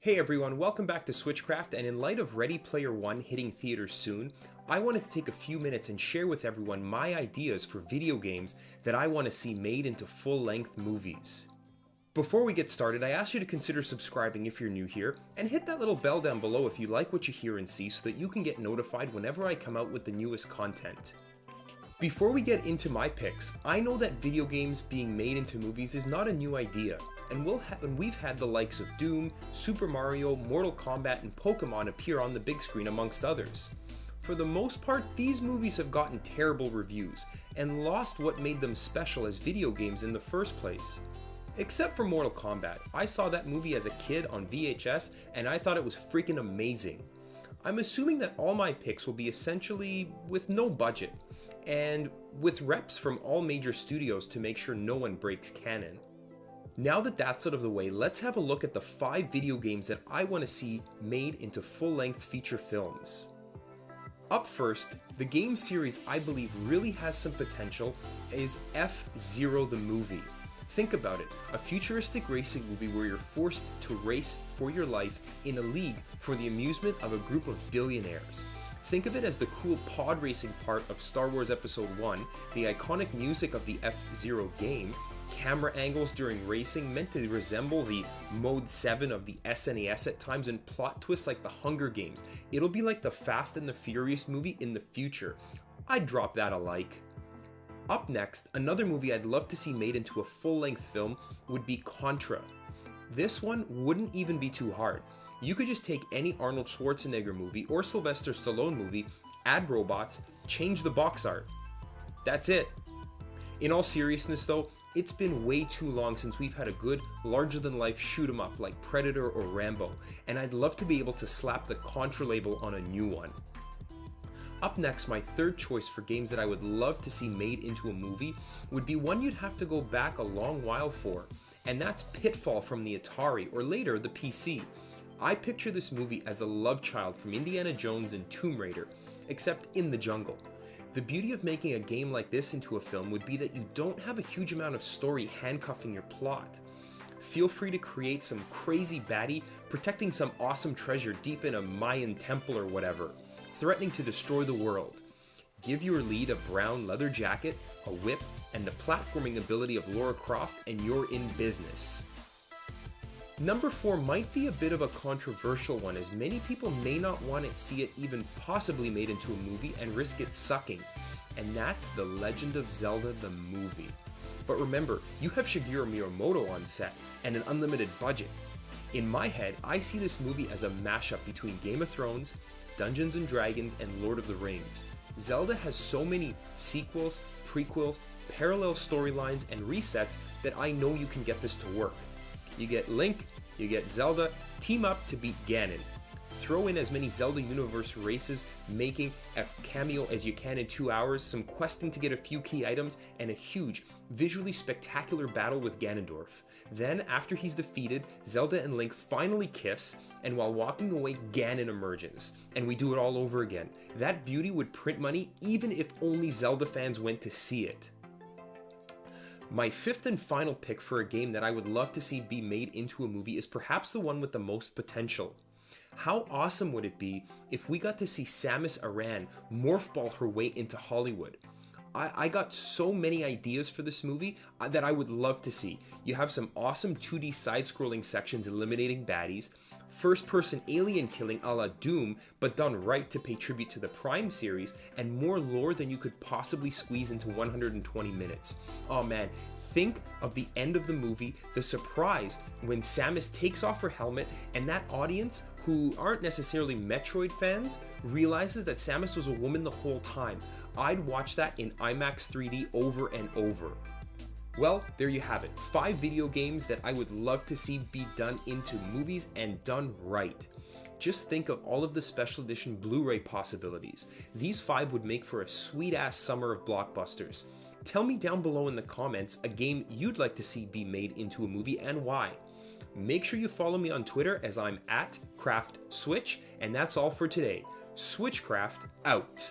Hey everyone, welcome back to Switchcraft, and in light of Ready Player One hitting theaters soon, I wanted to take a few minutes and share with everyone my ideas for video games that I want to see made into full-length movies. Before we get started, I ask you to consider subscribing if you're new here, and hit that little bell down below if you like what you hear and see so that you can get notified whenever I come out with the newest content. Before we get into my picks, I know that video games being made into movies is not a new idea, and we've had the likes of Doom, Super Mario, Mortal Kombat, and Pokemon appear on the big screen amongst others. For the most part, these movies have gotten terrible reviews, and lost what made them special as video games in the first place. Except for Mortal Kombat, I saw that movie as a kid on VHS, and I thought it was freaking amazing. I'm assuming that all my picks will be essentially with no budget, and with reps from all major studios to make sure no one breaks canon. Now that that's out of the way, let's have a look at the 5 video games that I want to see made into full-length feature films. Up first, the game series I believe really has some potential is FZero the movie. Think about it, a futuristic racing movie where you're forced to race for your life in a league for the amusement of a group of billionaires. Think of it as the cool pod racing part of Star Wars Episode 1, the iconic music of the F-Zero game, camera angles during racing meant to resemble the Mode 7 of the SNES at times, and plot twists like the Hunger Games. It'll be like the Fast and the Furious movie in the future. I'd drop that a like. Up next, another movie I'd love to see made into a full-length film would be Contra. This one wouldn't even be too hard. You could just take any Arnold Schwarzenegger movie or Sylvester Stallone movie, add robots, change the box art. That's it. In all seriousness though, it's been way too long since we've had a good, larger-than-life shoot-'em-up like Predator or Rambo, and I'd love to be able to slap the Contra label on a new one. Up next, my third choice for games that I would love to see made into a movie would be one you'd have to go back a long while for, and that's Pitfall from the Atari, or later the PC. I picture this movie as a love child from Indiana Jones and Tomb Raider, except in the jungle. The beauty of making a game like this into a film would be that you don't have a huge amount of story handcuffing your plot. Feel free to create some crazy baddie protecting some awesome treasure deep in a Mayan temple or whatever, threatening to destroy the world. Give your lead a brown leather jacket, a whip, and the platforming ability of Lara Croft, and you're in business. Number 4 might be a bit of a controversial one, as many people may not want to see it even possibly made into a movie and risk it sucking, and that's The Legend of Zelda the movie. But remember, you have Shigeru Miyamoto on set, and an unlimited budget. In my head, I see this movie as a mashup between Game of Thrones, Dungeons & Dragons, and Lord of the Rings. Zelda has so many sequels, prequels, parallel storylines, and resets that I know you can get this to work. You get Link, you get Zelda, team up to beat Ganon. Throw in as many Zelda universe races, making a cameo as you can in 2 hours, some questing to get a few key items, and a huge, visually spectacular battle with Ganondorf. Then, after he's defeated, Zelda and Link finally kiss, and while walking away, Ganon emerges. And we do it all over again. That beauty would print money even if only Zelda fans went to see it. My 5th and final pick for a game that I would love to see be made into a movie is perhaps the one with the most potential. How awesome would it be if we got to see Samus Aran morph ball her way into Hollywood? I got so many ideas for this movie that I would love to see. You have some awesome 2D side-scrolling sections eliminating baddies, first-person alien killing a la Doom, but done right to pay tribute to the Prime series, and more lore than you could possibly squeeze into 120 minutes. Oh man, think of the end of the movie, the surprise when Samus takes off her helmet and that audience, who aren't necessarily Metroid fans, realizes that Samus was a woman the whole time. I'd watch that in IMAX 3D over and over. Well, there you have it, 5 video games that I would love to see be done into movies and done right. Just think of all of the special edition Blu-ray possibilities. These 5 would make for a sweet-ass summer of blockbusters. Tell me down below in the comments a game you'd like to see be made into a movie and why. Make sure you follow me on Twitter as I'm @CraftSwitch, and that's all for today. Switchcraft out.